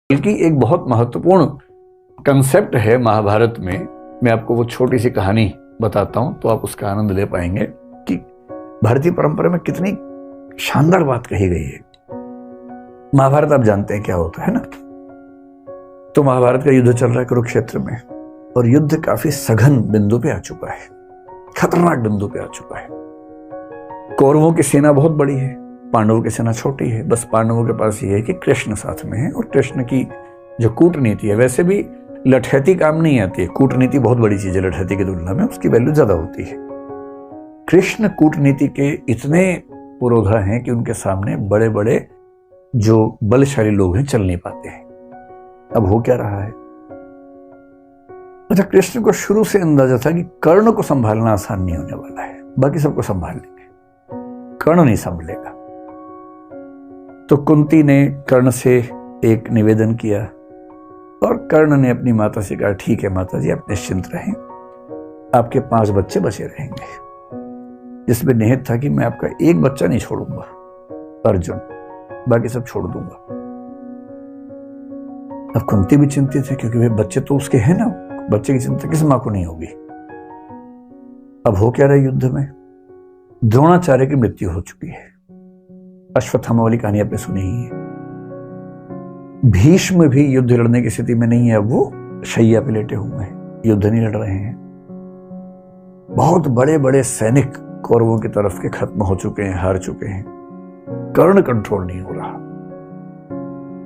बल्कि एक बहुत महत्वपूर्ण कंसेप्ट है महाभारत में। मैं आपको वो छोटी सी कहानी बताता हूं तो आप उसका आनंद ले पाएंगे कि भारतीय परंपरा में कितनी शानदार बात कही गई है। महाभारत आप जानते हैं क्या होता है ना। तो महाभारत का युद्ध चल रहा है कुरुक्षेत्र में, और युद्ध काफी सघन बिंदु पे आ चुका है, खतरनाक बिंदु पे आ चुका है। कौरवों की सेना बहुत बड़ी है, पांडवों की सेना छोटी है। बस पांडवों के पास ये है कि कृष्ण साथ में है, और कृष्ण की जो कूटनीति है, वैसे भी लठैती काम नहीं आती है, कूटनीति बहुत बड़ी चीज है लठैती की तुलना में, उसकी वैल्यू ज्यादा होती है। कृष्ण कूटनीति के इतने पुरोधा हैं कि उनके सामने बड़े बड़े जो बलशाली लोग हैं चल नहीं पाते हैं। अब हो क्या रहा है? अच्छा, कृष्ण को शुरू से अंदाजा था कि कर्ण को संभालना आसान नहीं होने वाला है, बाकी सबको संभाल लेंगे, कर्ण नहीं संभलेगा। तो कुंती ने कर्ण से एक निवेदन किया, और कर्ण ने अपनी माता से कहा, ठीक है माता जी, आप निश्चिंत रहें, आपके 5 बच्चे बचे रहेंगे। जिसमें निहित था कि मैं आपका एक बच्चा नहीं छोड़ूंगा, अर्जुन, बाकी सब छोड़ दूंगा। अब कुंती भी चिंतित है, क्योंकि वे बच्चे तो उसके हैं ना, बच्चे की चिंता किस मां को नहीं होगी। अब हो क्या रहा है युद्ध में? द्रोणाचार्य की मृत्यु हो चुकी है। अश्वत्थामा वाली कहानी आपने सुनी ही है। भीष्म भी युद्ध लड़ने की स्थिति में नहीं है, अब वो शैया पे लेटे हुए हैं, युद्ध नहीं लड़ रहे हैं। बहुत बड़े बड़े सैनिक कौरवों की तरफ के खत्म हो चुके हैं, हार चुके हैं। कर्ण कंट्रोल नहीं हो रहा,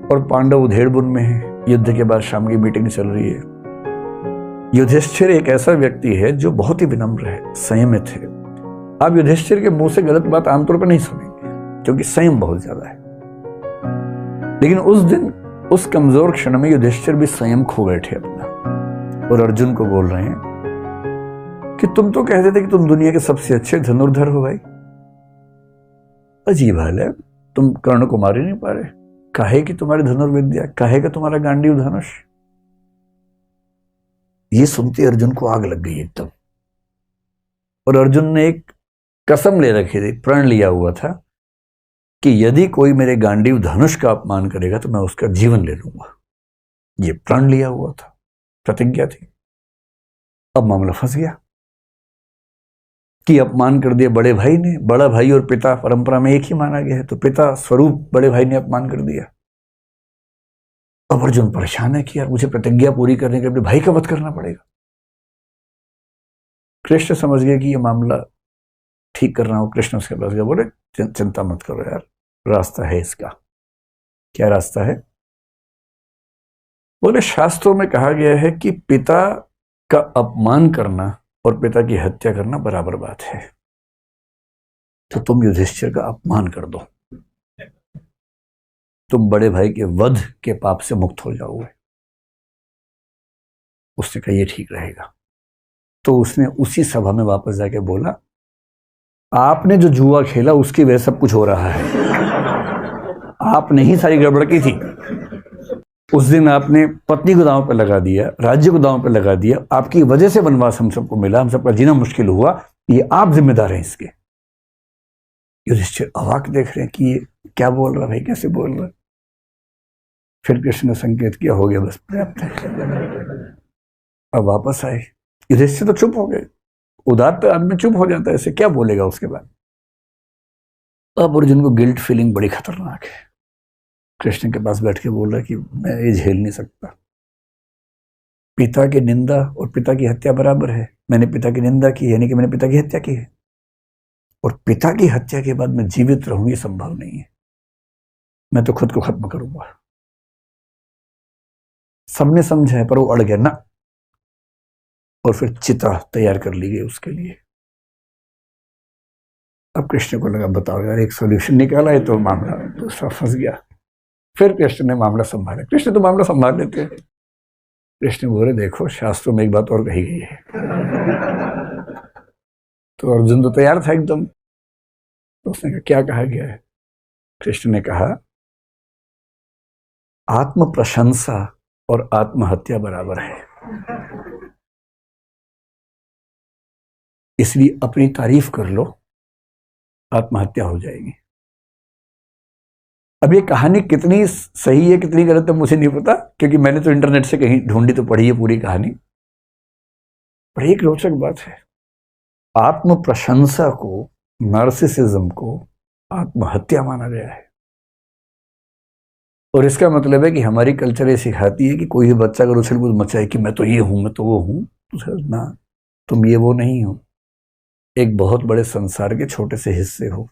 और पांडव उधेड़बुन में है। युद्ध के बाद शाम की मीटिंग चल रही है। युधिष्ठिर एक ऐसा व्यक्ति है जो बहुत ही विनम्र है, संयमित है। आप युधिष्ठिर के मुंह से गलत बात आमतौर पर नहीं सुनेंगे, क्योंकि संयम बहुत ज्यादा है। लेकिन उस दिन उस कमजोर क्षण में युधिष्ठिर भी संयम खो बैठे अपना, और अर्जुन को बोल रहे हैं कि तुम तो कहते थे कि तुम दुनिया के सबसे अच्छे धनुर्धर हो भाई। अजीब हाल है, तुम कर्ण को मार ही नहीं पा रहे। काहे कि तुम्हारी धनुर्विद्या, काहे का तुम्हारा गांडीव धनुष। ये सुनते अर्जुन को आग लग गई एकदम। और अर्जुन ने एक कसम ले रखी थी, प्रण लिया हुआ था कि यदि कोई मेरे गांडीव धनुष का अपमान करेगा तो मैं उसका जीवन ले लूंगा। ये प्रण लिया हुआ था, प्रतिज्ञा थी। अब मामला फंस गया कि अपमान कर दिया बड़े भाई ने। बड़ा भाई और पिता परंपरा में एक ही माना गया है, तो पिता स्वरूप बड़े भाई ने अपमान कर दिया। अब अर्जुन परेशान है कि यार मुझे प्रतिज्ञा पूरी करने के लिए अपने भाई का वध करना पड़ेगा। कृष्ण समझ गए कि ये मामला ठीक कर रहा हूं। कृष्ण उसके पास गया, बोले चिंता मत करो यार, रास्ता है इसका। क्या रास्ता है? बोले शास्त्रों में कहा गया है कि पिता का अपमान करना और पिता की हत्या करना बराबर बात है। तो तुम युधिष्ठिर का अपमान कर दो, तुम बड़े भाई के वध के पाप से मुक्त हो जाओगे। उसने कहा ये ठीक रहेगा। तो उसने उसी सभा में वापस जाके बोला, आपने जो जुआ खेला उसकी वजह सब कुछ हो रहा है। आपने ही सारी गड़बड़ की थी। उस दिन आपने पत्नी को दांव पर लगा दिया, राज्य को दांव पर लगा दिया। आपकी वजह से वनवास हम सबको मिला, हम सबका जीना मुश्किल हुआ। ये आप जिम्मेदार हैं इसके। युधिष्ठिर अवाक देख रहे हैं कि ये क्या बोल रहा है भाई, कैसे बोल रहा है। फिर कृष्ण ने संकेत किया, हो गया बस, पर्याप्त है। अब वापस आए। युधिष्ठिर तो चुप हो गए। उदात्त आदमी चुप हो जाता है, ऐसे क्या बोलेगा उसके बाद। अब अर्जुन को गिल्ट फीलिंग बड़ी खतरनाक है। कृष्ण के पास बैठ के बोल रहा है कि मैं ये झेल नहीं सकता। पिता की निंदा और पिता की हत्या बराबर है। मैंने पिता की निंदा की, यानी कि मैंने पिता की हत्या की है, और पिता की हत्या के बाद मैं जीवित रहूं ये संभव नहीं है। मैं तो खुद को खत्म करूंगा। सबने समझा है, पर वो अड़ गया ना। और फिर चिता तैयार कर ली गई उसके लिए। अब कृष्ण को लगा, बताओ यार, एक सॉल्यूशन निकाला है तो मामला दूसरा फंस गया। फिर कृष्ण ने मामला संभाला। कृष्ण तो मामला संभाल लेते हैं। कृष्ण बोले, देखो शास्त्रों में एक बात और कही गई है। तो अर्जुन तो तैयार था एकदम। तो उसने कहा, क्या कहा गया है? कृष्ण ने कहा, आत्म प्रशंसा और आत्महत्या बराबर है। इसलिए अपनी तारीफ कर लो, आत्महत्या हो जाएगी। अब ये कहानी कितनी सही है कितनी गलत है मुझे नहीं पता, क्योंकि मैंने तो इंटरनेट से कहीं ढूंढी तो पढ़ी है पूरी कहानी। पर एक रोचक बात है, आत्म प्रशंसा को, नार्सिसिज्म को आत्महत्या माना गया है। और इसका मतलब है कि हमारी कल्चर ये सिखाती है कि कोई भी बच्चा अगर उछल कूद मचाए कि मैं तो ये हूं, मैं तो वो हूं, तो ना, तुम ये वो नहीं हो, एक बहुत बड़े संसार के छोटे से हिस्से हो,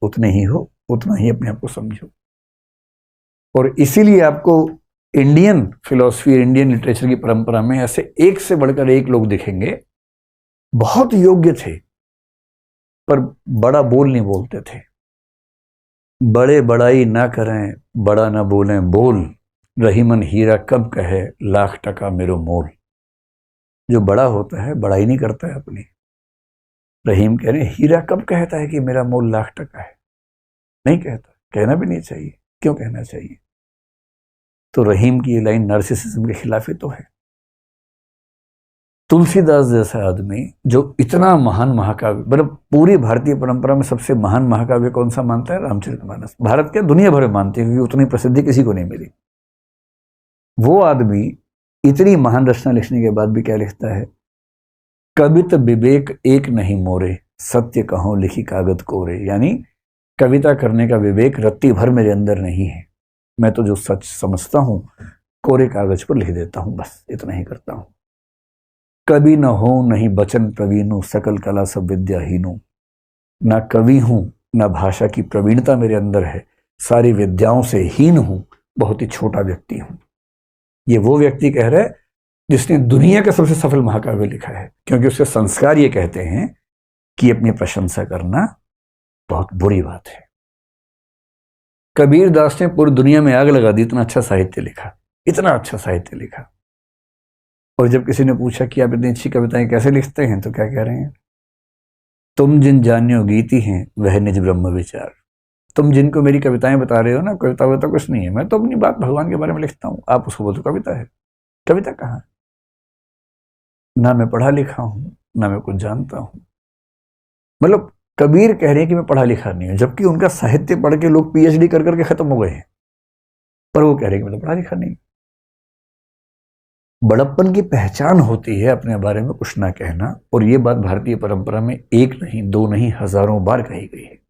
उतने ही हो, उतना ही अपने आप को समझो। और इसीलिए आपको इंडियन फिलॉसफी, इंडियन लिटरेचर की परंपरा में ऐसे एक से बढ़कर एक लोग दिखेंगे, बहुत योग्य थे पर बड़ा बोल नहीं बोलते थे। बड़े बड़ाई ना करें, बड़ा ना बोलें बोल, रहीमन हीरा कब कहे लाख टका मेरो मोल। जो बड़ा होता है बड़ाई नहीं करता है अपनी। रहीम कह रहे हीरा कब कहता है कि मेरा मोल लाख टका है, नहीं कहता, कहना भी नहीं चाहिए। क्यों कहना चाहिए? तो रहीम की ये लाइन नार्सिसिज्म के खिलाफ ही तो है। तुलसीदास जैसा आदमी जो इतना महान महाकाव्य, मतलब पूरी भारतीय परंपरा में सबसे महान महाकाव्य कौन सा मानता है? रामचरितमानस। भारत के दुनिया भर में मानते हैं, क्योंकि उतनी प्रसिद्धि किसी को नहीं मिली। वो आदमी इतनी महान रचना लिखने के बाद भी क्या लिखता है? कवित विवेक एक नहीं मोरे, सत्य कहो लिखी कागज कोरे। यानी कविता करने का विवेक रत्ती भर मेरे अंदर नहीं है, मैं तो जो सच समझता हूं कोरे कागज पर लिख देता हूं, बस इतना ही करता हूं। कवि न हो नहीं बचन प्रवीणु, सकल कला सब विद्याहीनु। ना कवि हूं ना भाषा की प्रवीणता मेरे अंदर है, सारी विद्याओं से हीन हूं, बहुत ही छोटा व्यक्ति हूं। ये वो व्यक्ति कह रहा है जिसने दुनिया का सबसे सफल महाकाव्य लिखा है, क्योंकि उसके संस्कार ये कहते हैं कि अपनी प्रशंसा करना बहुत बुरी बात है। कबीर दास ने पूरी दुनिया में आग लगा दी, इतना अच्छा साहित्य लिखा, इतना अच्छा साहित्य लिखा। और जब किसी ने पूछा कि आप इतनी अच्छी कविताएं कैसे लिखते हैं, तो क्या कह रहे हैं? तुम जिन जान्यो गीति हैं वह निज ब्रह्म विचार। तुम जिनको मेरी कविताएं बता रहे हो ना, कविता वविता कुछ नहीं है, मैं तो अपनी बात भगवान के बारे में लिखता हूं, आप उसको बोलते कविता है। कविता कहाँ? ना मैं पढ़ा लिखा हूं, ना मैं कुछ जानता हूं। मतलब कबीर कह रहे हैं कि मैं पढ़ा लिखा नहीं हूं, जबकि उनका साहित्य पढ़ के लोग पीएचडी कर करके खत्म हो गए हैं, पर वो कह रहे हैं कि मैं तो पढ़ा लिखा नहीं। बड़प्पन की पहचान होती है अपने बारे में कुछ ना कहना, और ये बात भारतीय परंपरा में एक नहीं, दो नहीं, हजारों बार कही गई है।